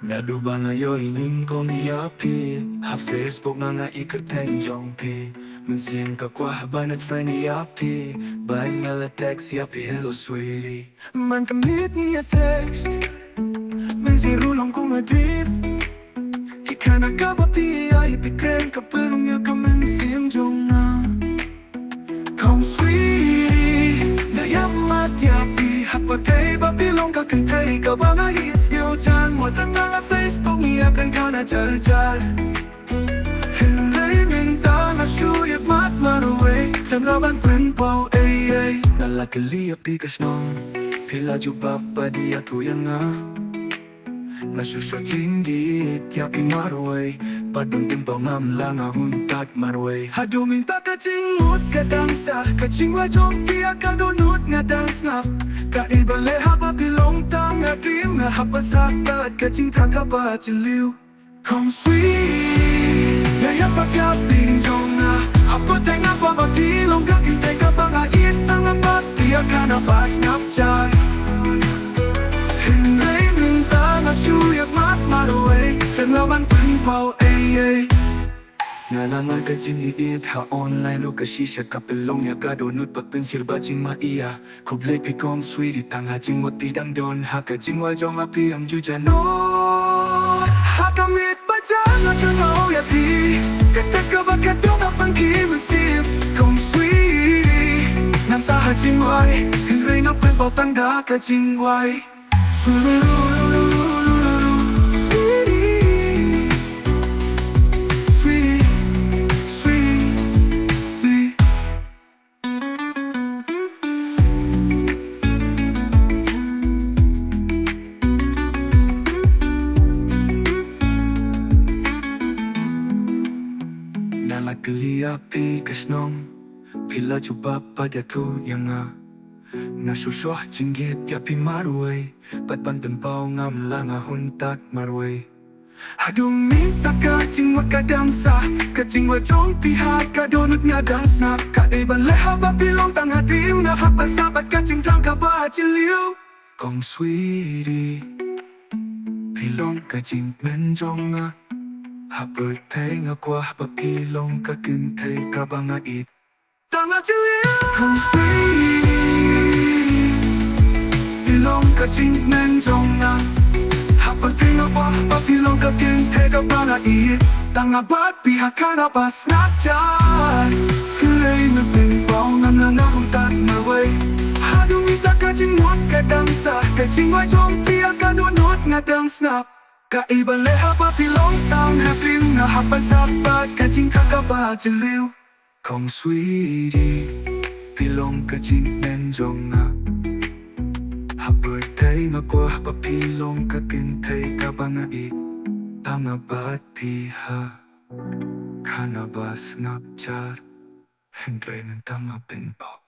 Ngadu bana yo ingin kong iapi Ha Facebook na nga ikerten jong pi Mensim ka kwa banat friend iapi Ban nga la text iapi hello sweety Man kamit niya text Men si rulong kong adrip Ika na ka papi ay pikren ka pelong ya ka mensim jong na Kong sweety Na yamat iapi Hapatay papilong ka kantay ka ba nga isyo dyan Mo tatang Facebook niya kan ka na jar-jar Hilay minta na suyag mat maruay Lam laban penpaw ay ay Nalakali apikas nong Pila juba pa di atuyan nga Nasusutin di yapi maruay Padong timpaw ngam lang ahuntat maruay Hadu minta kacingut kadangsa Kacingwa jong tiya kadunut nga dangsnap Kaibale hapa pilong tang nga dream nga hapasata at kacing tangka pa chiliw Kong sweet Ngayang pagyaping jong nga Hapatay nga pa mapilong kakintay ka pa nga itang ang matiya ka na pa Snapchat Hinday minta nga suyag mat maruay Tanlawan penpaw ay ay Nalangan ka jing iit ha online lo ka shisha kapelong ya ka donut pat pensir ba jing ma iya Kublay pi kong sweety tanga jing mot pidang don ha ka jing wal jong api am juja no Ha kamit ba jang at tangao ya ti Kates ka ba ka dong apang kimasip Kong sweety Nasa ha jing wai Hinray na penpaw tanda ka jing wai Sulululululu Nalakali api kasnong Pila juba pada tu yang nga Nasusuah jinggit yapi maruay Patpan tempaw ngam langa huntak maruay Hadung minta kacing wakadangsa Kacing wajong pihak kadonut nga dangsna Kaiban leha bapilong tang hadim nga hapasabat kacing tangka ba chiliw Kong sweety Pilong kacing menjong nga Hapatay nga kwa papilong kakintay ka ba nga it Tanga chiliw Kong sweet Pilong kacing menjong nga Hapatay nga kwa papilong kakintay ka ba nga it Tanga ba't pihak ka na pa Snapchat Kulay na pinpaw nga nanahuntat maway Hadung ita kacing mot kadangsa Kacing wajong pihak ka nunot nga dang snap Kaiban leha papilong tang hapim nga hapasapat kacing kakaba chiliw Kong sweety Pilong kacing menjong nga Hapatay nga kwa papilong kakintay ka ba nga it Tanga ba't piha Kana ba Snapchat Hindray ng tanga pinpaw